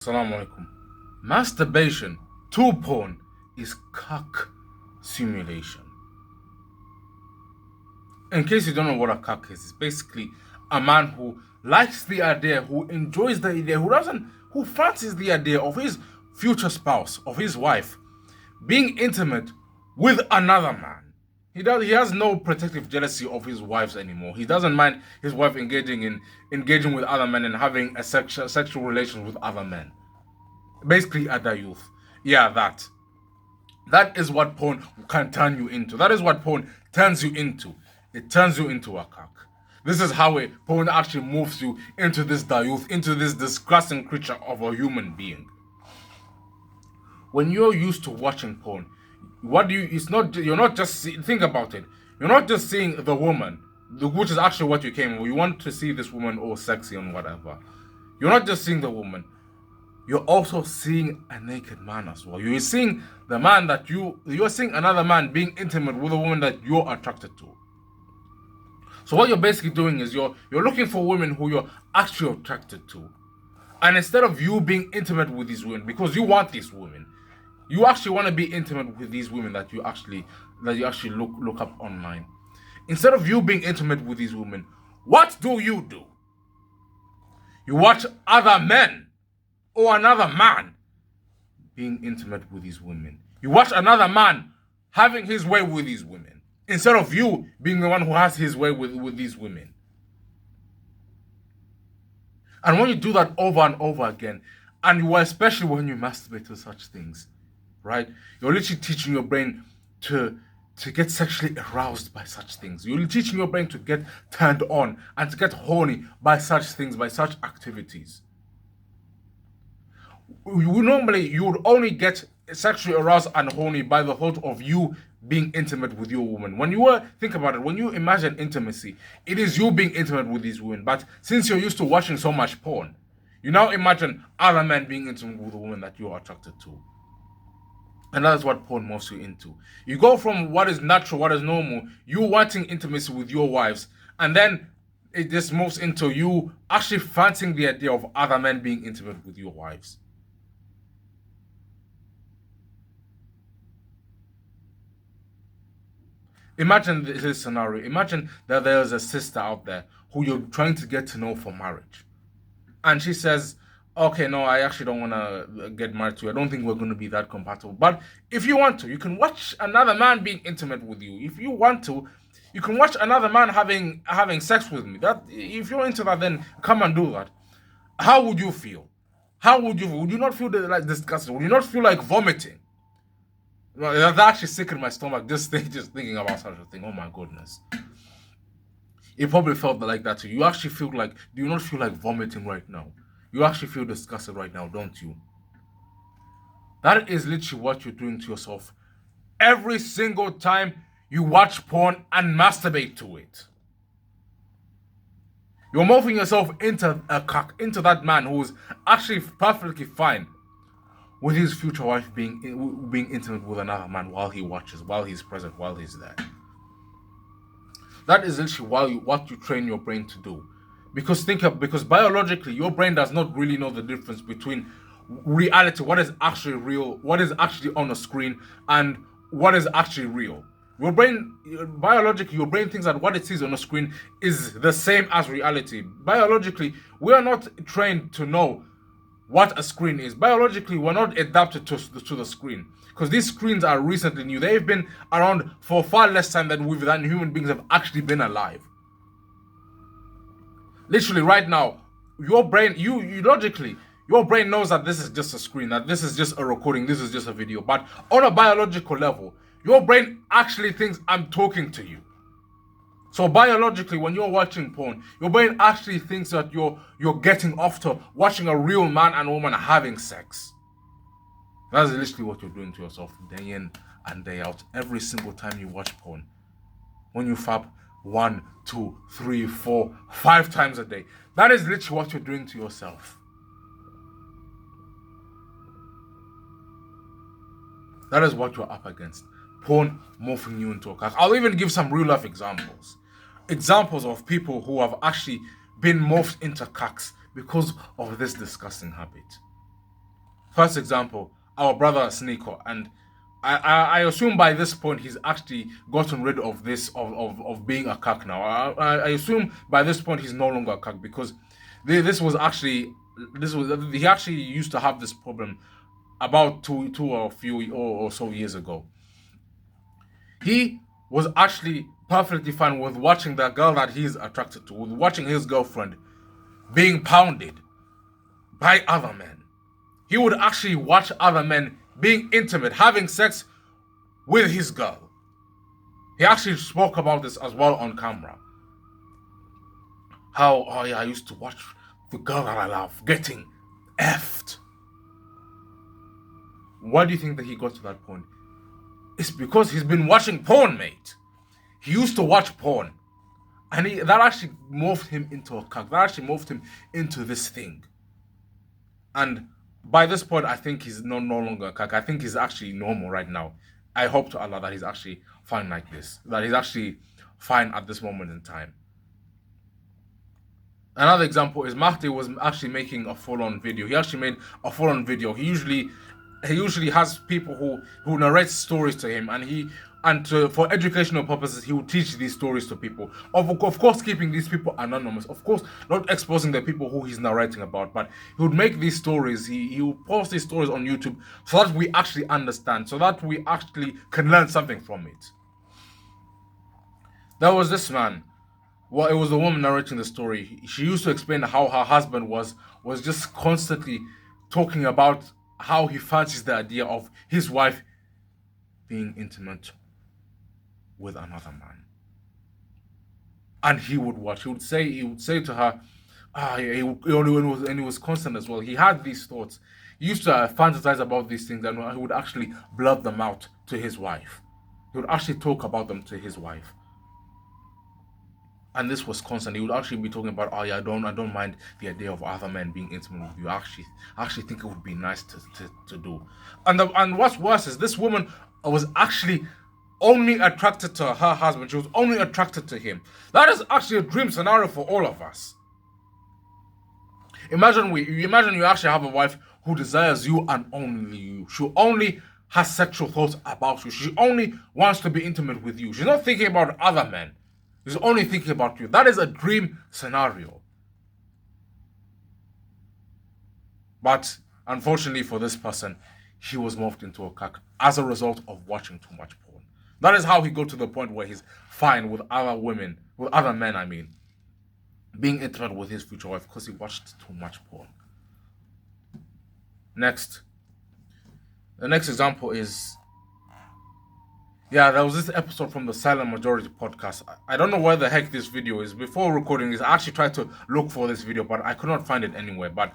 Assalamu alaikum. Masturbation to porn is CUCK simulation. In case you don't know what a CUCK is, it's basically a man who likes the idea, who enjoys the idea, who fancies the idea of his future spouse, of his wife, being intimate with another man. He has no protective jealousy of his wives anymore. He doesn't mind his wife engaging with other men and having a sexual relations with other men. Basically other youth. Yeah, that is what porn can turn you into. That is what porn turns you into. It turns you into a cock. This is how porn actually moves you into this youth, into this disgusting creature of a human being. When you're used to watching porn, you're not just think about it. You're not just seeing the woman, which is actually what you came for. You want to see this woman all sexy and whatever. You're not just seeing the woman. You're also seeing a naked man as well. You're seeing the man that you're seeing another man being intimate with a woman that you're attracted to. So what you're basically doing is you're looking for women who you're actually attracted to. And instead of you being intimate with these women, because you want these women, you actually want to be intimate with these women that you actually look up online. Instead of you being intimate with these women, what do? You watch other men or another man being intimate with these women. You watch another man having his way with these women instead of you being the one who has his way with these women. And when you do that over and over again, and especially when you masturbate to such things, right? You're literally teaching your brain to get sexually aroused by such things. You're teaching your brain to get turned on and to get horny by such things, by such activities. You would only get sexually aroused and horny by the thought of you being intimate with your woman. Think about it, when you imagine intimacy, it is you being intimate with these women. But since you're used to watching so much porn, you now imagine other men being intimate with a woman that you are attracted to. And that's what porn moves you into. You go from what is natural, what is normal, you wanting intimacy with your wives, and then it just moves into you actually fancying the idea of other men being intimate with your wives. Imagine this scenario. Imagine that there's a sister out there who you're trying to get to know for marriage. And she says, okay, no, I actually don't want to get married to you. I don't think we're going to be that compatible. But if you want to, you can watch another man being intimate with you. If you want to, you can watch another man having sex with me. If you're into that, then come and do that. How would you feel? Would you not feel like disgusted? Would you not feel like vomiting? That actually sickened my stomach just thinking about such a thing. Oh my goodness. It probably felt like that too. Do you not feel like vomiting right now? You actually feel disgusted right now, don't you? That is literally what you're doing to yourself every single time you watch porn and masturbate to it. You're morphing yourself into a cock, into that man who's actually perfectly fine with his future wife being intimate with another man while he watches, while he's present, while he's there. That is literally what you train your brain to do. Because biologically, your brain does not really know the difference between reality, what is actually real, what is actually on a screen, and what is actually real. Biologically, your brain thinks that what it sees on a screen is the same as reality. Biologically, we are not trained to know what a screen is. Biologically, we're not adapted to the screen, because these screens are recently new. They've been around for far less time than human beings have actually been alive. Literally right now, your brain, logically, your brain knows that this is just a screen, that this is just a recording, this is just a video. But on a biological level, your brain actually thinks I'm talking to you. So biologically, when you're watching porn, your brain actually thinks that you're getting off to watching a real man and woman having sex. That's literally what you're doing to yourself day in and day out. Every single time you watch porn. When you fap 1, 2, 3, 4, 5 times a day. That is literally what you're doing to yourself. That is what you're up against. Porn morphing you into a cock. I'll even give some real life examples. Examples of people who have actually been morphed into cocks because of this disgusting habit. First example, our brother Sneeko, and I assume by this point he's actually gotten rid of this of being a cuck now. I assume by this point he's no longer a cuck because this was actually this was he actually used to have this problem about two or few or so years ago. He was actually perfectly fine with watching the girl that he's attracted to, with watching his girlfriend being pounded by other men. He would actually watch other men being intimate, having sex with his girl. He actually spoke about this as well on camera. How, oh yeah, I used to watch the girl that I love getting effed. Why do you think that he got to that point? It's because he's been watching porn, mate. He used to watch porn. And that actually morphed him into a cuck. That actually morphed him into this thing. And by this point, I think he's no longer a cuck. I think he's actually normal right now. I hope to Allah that he's actually fine like this. That he's actually fine at this moment in time. Another example is Mahdi was actually making a full-on video. He actually made a full-on video. He usually has people who narrate stories to him, and for educational purposes, he would teach these stories to people. Of course, keeping these people anonymous. Of course, not exposing the people who he's narrating about, but he would make these stories. He would post these stories on YouTube so that we actually understand, so that we actually can learn something from it. There was this man. Well, it was the woman narrating the story. She used to explain how her husband was just constantly talking about how he fancies the idea of his wife being intimate with another man. And he would watch. He would say to her, and he was constant as well. He had these thoughts. He used to fantasize about these things, and he would actually blurt them out to his wife. He would actually talk about them to his wife. And this was constant. He would actually be talking about, oh yeah, I don't mind the idea of other men being intimate with you. I actually think it would be nice to do. And what's worse is this woman was actually only attracted to her husband. She was only attracted to him. That is actually a dream scenario for all of us. Imagine you actually have a wife who desires you and only you. She only has sexual thoughts about you. She only wants to be intimate with you. She's not thinking about other men. She's only thinking about you. That is a dream scenario. But unfortunately for this person, he was morphed into a cuck as a result of watching too much porn. That is how he got to the point where he's fine with other women, with other men, I mean, being intimate with his future wife because he watched too much porn. Next. The next example is, yeah, there was this episode from the Silent Majority podcast. I don't know where the heck this video is. Before recording this, I actually tried to look for this video, but I could not find it anywhere. But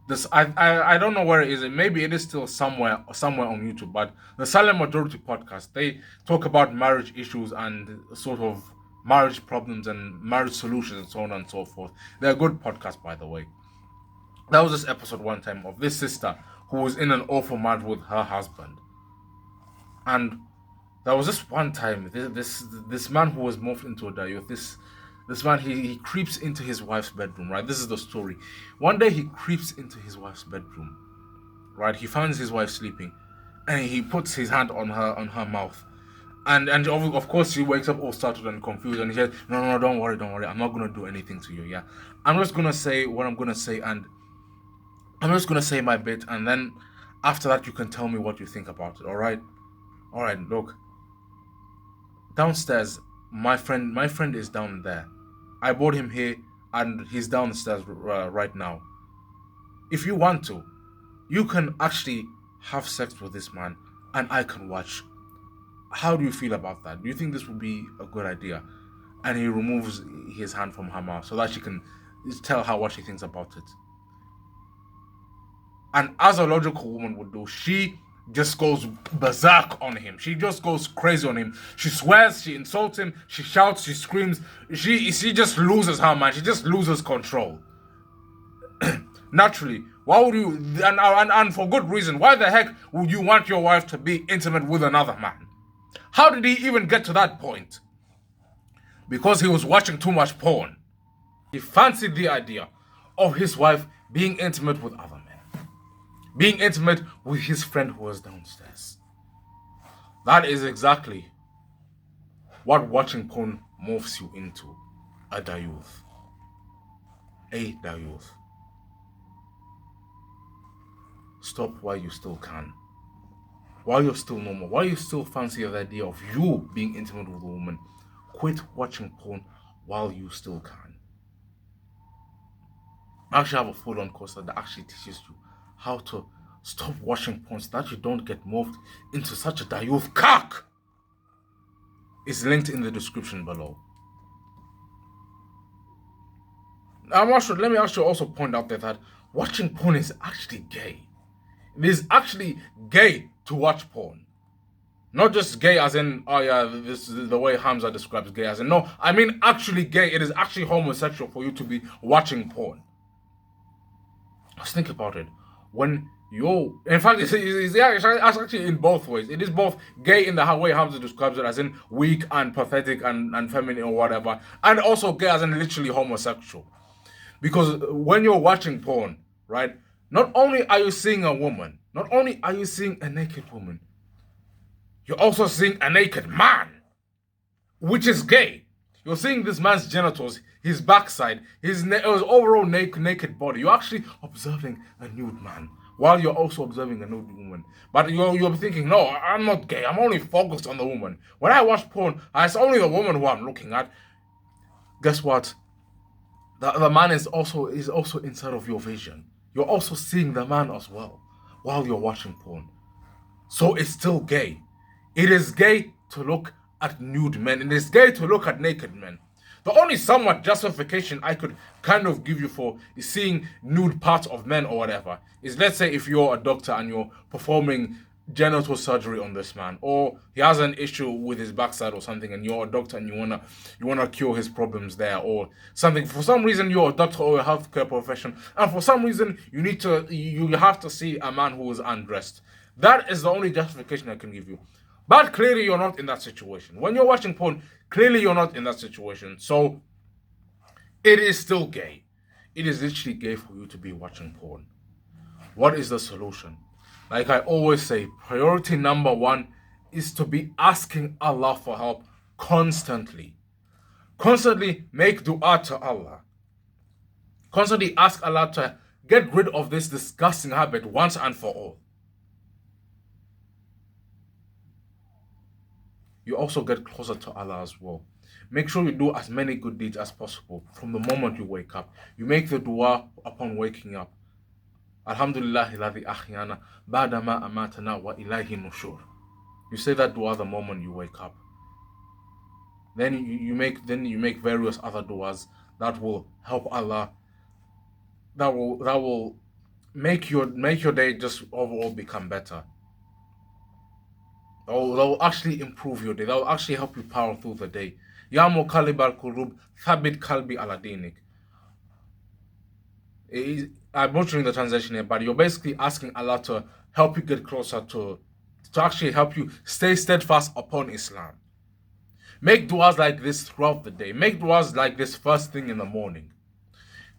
this, I don't know where it is. Maybe it is still somewhere on YouTube. But the Silent Majority podcast, they talk about marriage issues and sort of marriage problems and marriage solutions and so on and so forth. They're a good podcast, by the way. There was this episode one time of this sister who was in an awful marriage with her husband, and there was this one time, this man who was morphed into a dayuth, this man, he creeps into his wife's bedroom, right? This is the story. One day he creeps into his wife's bedroom, right? He finds his wife sleeping, and he puts his hand on her mouth. And of course she wakes up all startled and confused, and he says, no, don't worry, I'm not gonna do anything to you, yeah? I'm just gonna say what I'm gonna say, and I'm just gonna say my bit, and then after that you can tell me what you think about it, alright? Alright, look. Downstairs, my friend is down there. I brought him here, and he's downstairs right now. If you want to, you can actually have sex with this man, and I can watch. How do you feel about that? Do you think this would be a good idea? And he removes his hand from her mouth so that she can tell her what she thinks about it. And as a logical woman would do, she just goes berserk on him. She just goes crazy on him. She swears, she insults him, she shouts, she screams. She just loses her mind. She just loses control. Naturally, why would you, and for good reason, why the heck would you want your wife to be intimate with another man? How did he even get to that point? Because he was watching too much porn. He fancied the idea of his wife being intimate with other men. being intimate with his friend who was downstairs. That is exactly what watching porn morphs you into. A dayuth. A dayuth. Stop while you still can. While you're still normal. While you still fancy the idea of you being intimate with a woman. Quit watching porn while you still can. I actually have a full-on course that actually teaches you how to stop watching porn so that you don't get morphed into such a dayuth CUCK. It's linked in the description below. Let me actually also point out that watching porn is actually gay. It is actually gay to watch porn. Not just gay as in, oh yeah, this is the way Hamza describes gay as in, no, I mean actually gay. It is actually homosexual for you to be watching porn. Let's think about it. When you, in fact, it's actually in both ways. It is both gay in the way Hamza describes it, as in weak and pathetic and feminine or whatever, and also gay as in literally homosexual. Because when you're watching porn, right, not only are you seeing a woman, not only are you seeing a naked woman, you're also seeing a naked man, which is gay. You're seeing this man's genitals, his backside, his overall naked body. You're actually observing a nude man while you're also observing a nude woman. But you're thinking, no, I'm not gay. I'm only focused on the woman. When I watch porn, it's only the woman who I'm looking at. Guess what? The man is also inside of your vision. You're also seeing the man as well while you're watching porn. So it's still gay. It is gay to look at nude men. It is gay to look at naked men. The only somewhat justification I could kind of give you for seeing nude parts of men or whatever is, let's say if you're a doctor and you're performing genital surgery on this man, or he has an issue with his backside or something, and you're a doctor and you wanna cure his problems there or something. For some reason you're a doctor or a healthcare profession, and for some reason you have to see a man who is undressed. That is the only justification I can give you. But clearly you're not in that situation. When you're watching porn, clearly you're not in that situation. So it is still gay. It is literally gay for you to be watching porn. What is the solution? Like I always say, priority number one is to be asking Allah for help constantly. Constantly make dua to Allah. Constantly ask Allah to get rid of this disgusting habit once and for all. You also get closer to Allah as well. Make sure you do as many good deeds as possible from the moment you wake up. You make the dua upon waking up. Alhamdulillah alladhi ahyana ba'da ma amatana wa ilayhi nushur. You say that dua the moment you wake up. Then you make various other duas that will help Allah. That will make your day just overall become better. That will actually improve your day. That will actually help you power through the day. Ya muqallib al-qulub, thabit qalbi ala dinik. I'm butchering the translation here, but you're basically asking Allah to help you get closer to actually help you stay steadfast upon Islam. Make duas like this throughout the day. Make duas like this first thing in the morning.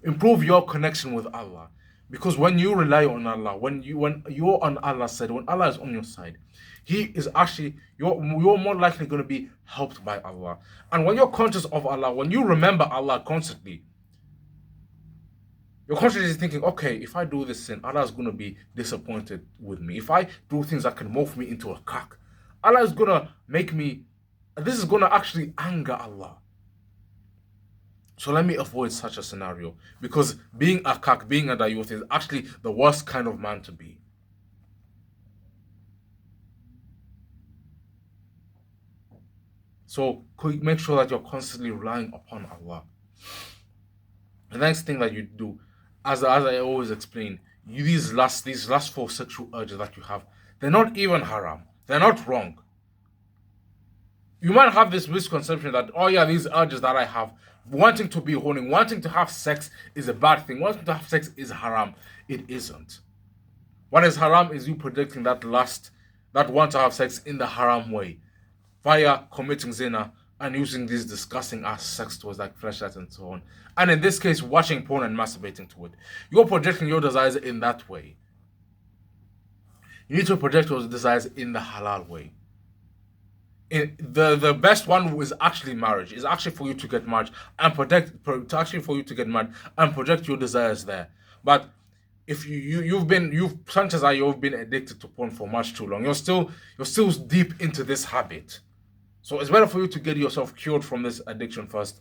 Improve your connection with Allah. Because when you rely on Allah, when you're on Allah's side, when Allah is on your side, He is actually, you're more likely going to be helped by Allah. And when you're conscious of Allah, when you remember Allah constantly, your conscience is thinking, okay, if I do this sin, Allah is going to be disappointed with me. If I do things that can morph me into a CUCK, Allah is going to make me, this is going to actually anger Allah. So let me avoid such a scenario, because being a CUCK, being a dayuth is actually the worst kind of man to be. So make sure that you're constantly relying upon Allah. The next thing that you do, as I always explain, these last 4 sexual urges that you have, they're not even haram. They're not wrong. You might have this misconception that, oh yeah, these urges that I have, wanting to be horny, wanting to have sex is a bad thing. Wanting to have sex is haram. It isn't. What is haram is you projecting that lust, that want to have sex in the haram way, via committing zina and using these disgusting ass sex toys like fleshlights and so on. And in this case, watching porn and masturbating to it. You're projecting your desires in that way. You need to project your desires in the halal way. The best one is actually marriage. Is actually for you to get married and actually for you to get married and project your desires there. But if you've chances are you've been addicted to porn for much too long. You're still deep into this habit. So it's better for you to get yourself cured from this addiction first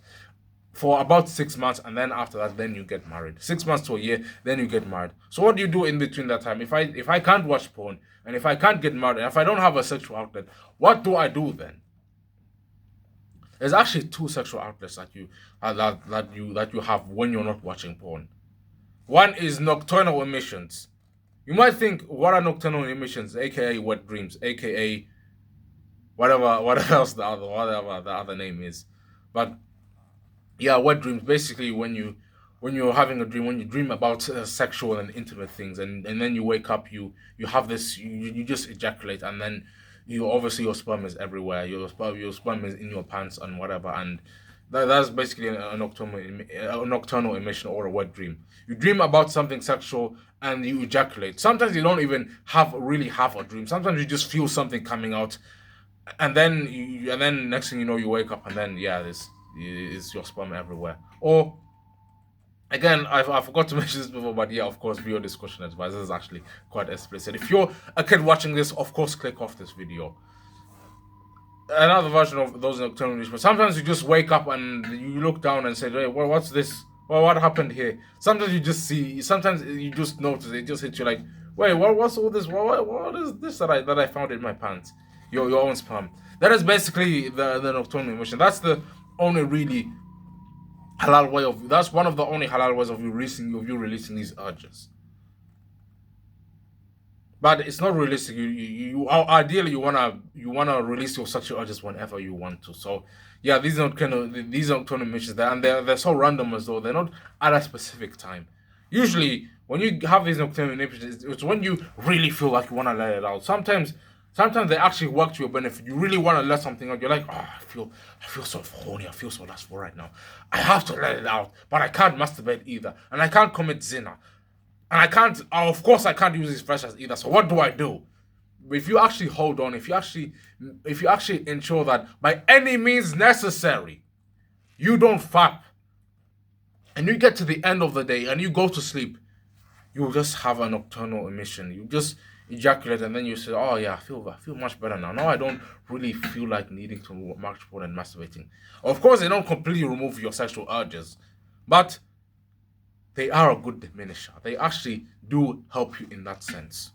for about 6 months, and then after that, then you get married. 6 months to a year, then you get married. So what do you do in between that time? If I can't watch porn and if I can't get married and if I don't have a sexual outlet, what do I do then? There's actually two sexual outlets that you have when you're not watching porn. One is nocturnal emissions. You might think, what are nocturnal emissions? AKA wet dreams, AKA whatever the other name is. But yeah, wet dreams. Basically, when you're having a dream, when you dream about sexual and intimate things, and then you wake up, you have this, you just ejaculate, and then you obviously your sperm is everywhere. Your sperm is in your pants and whatever, and that's basically a nocturnal emission or a wet dream. You dream about something sexual and you ejaculate. Sometimes you don't even really have a dream. Sometimes you just feel something coming out, and then next thing you know, you wake up and then yeah, this is your sperm everywhere. Or again, I forgot to mention this before, but yeah, of course, viewer discussion advice. This is actually quite explicit. If you're a kid watching this, of course, click off this video. Another version of those nocturnal dreams. But sometimes you just wake up and you look down and say, "Hey, what's this? Well, what happened here?" Sometimes you just see. Sometimes you just notice. It just hits you like, "Wait, what's all this? What is this that I found in my pants?" Your own sperm. That is basically the nocturnal emission. That's the only really halal way of. That's one of the only halal ways of you releasing these urges. But it's not realistic. Ideally you wanna release your sexual urges whenever you want to. So yeah, these nocturnal emissions there, and they're so random as though they're not at a specific time. Usually when you have these nocturnal emissions, it's when you really feel like you wanna let it out. Sometimes they actually work to your benefit. You really want to let something out. You're like, oh, I feel so horny. I feel so lustful right now. I have to let it out, but I can't masturbate either, and I can't commit zina. And I can't, of course, I can't use these freshers either. So what do I do? If you actually hold on, if you actually ensure that by any means necessary, you don't fap, and you get to the end of the day and you go to sleep, you just have a nocturnal emission. You just ejaculate, and then you say, "Oh yeah, I feel much better now. Now I don't really feel like needing to much more than masturbating." Of course, they don't completely remove your sexual urges, but they are a good diminisher. They actually do help you in that sense.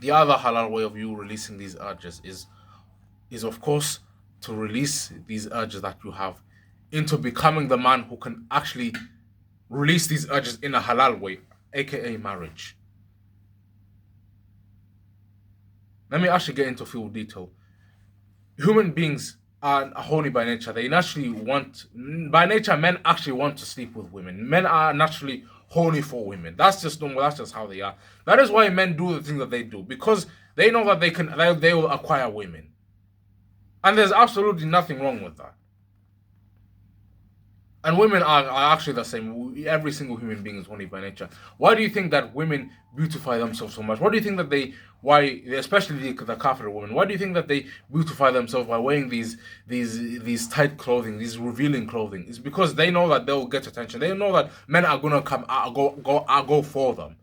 The other halal way of you releasing these urges is of course to release these urges that you have into becoming the man who can actually release these urges in a halal way, aka marriage. Let me actually get into full detail. Human beings are horny by nature. They naturally want, by nature, men actually want to sleep with women. Men are naturally horny for women. That's just normal. That's just how they are. That is why men do the things that they do, because they know that they will acquire women, and there's absolutely nothing wrong with that. And women are actually the same. Every single human being is horny by nature. Why do you think that women beautify themselves so much? Why do you think that especially the kafir women, why do you think that they beautify themselves by wearing these tight clothing, these revealing clothing? It's because they know that they'll get attention. They know that men are gonna go for them.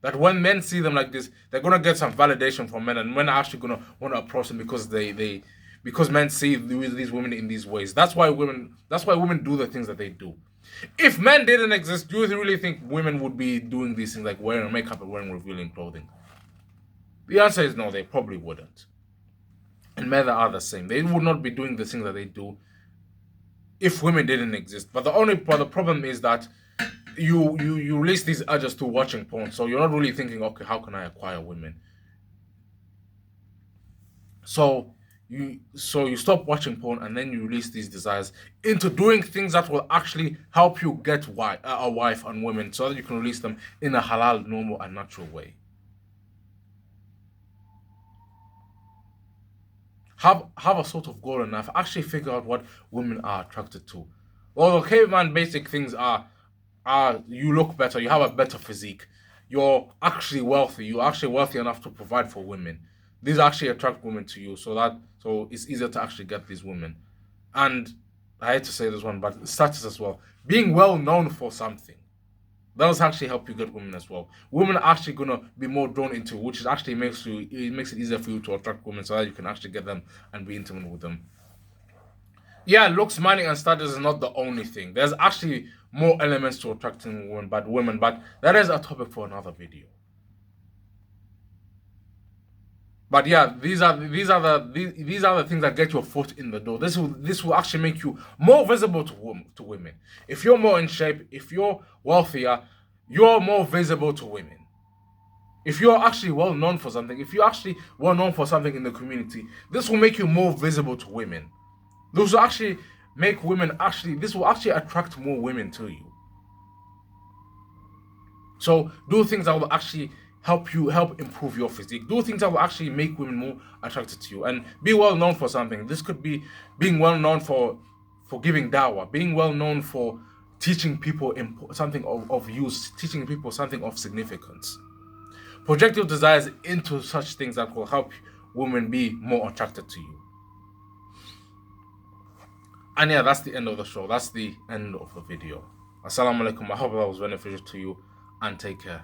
That when men see them like this, they're gonna get some validation from men, and men are actually gonna want to approach them because men see these women in these ways. That's why women do the things that they do. If men didn't exist, do you really think women would be doing these things like wearing makeup and wearing revealing clothing? The answer is no, they probably wouldn't. And men are the same. They would not be doing the things that they do if women didn't exist. But the problem is that you release these urges to watching porn, so you're not really thinking, okay, how can I acquire women? So you stop watching porn, and then you release these desires into doing things that will actually help you get a wife and women, so that you can release them in a halal, normal, and natural way. Have a sort of goal in life. Actually figure out what women are attracted to. Well, the caveman basic things are you look better, you have a better physique, you're actually wealthy. You're actually wealthy enough to provide for women. These actually attract women to you, so it's easier to actually get these women. And I hate to say this one, but status as well. Being well known for something, that does actually help you get women as well. Women are actually gonna be more drawn into, which is actually makes it easier for you to attract women, so that you can actually get them and be intimate with them. Yeah, looks, money, and status is not the only thing. There's actually more elements to attracting women, but that is a topic for another video. But yeah, these are the things that get your foot in the door. This will actually make you more visible to women. If you're more in shape, if you're wealthier, you're more visible to women. If you're actually well known for something, if you're actually well known for something in the community, this will make you more visible to women. This will actually make women this will actually attract more women to you. So do things that will actually help improve your physique. Do things that will actually make women more attracted to you. And be well known for something. This could be being well known for giving dawah, being well known for teaching people something of use, teaching people something of significance. Project your desires into such things that will help women be more attracted to you. And yeah, that's the end of the show. That's the end of the video. Assalamu alaikum. I hope that was beneficial to you, and take care.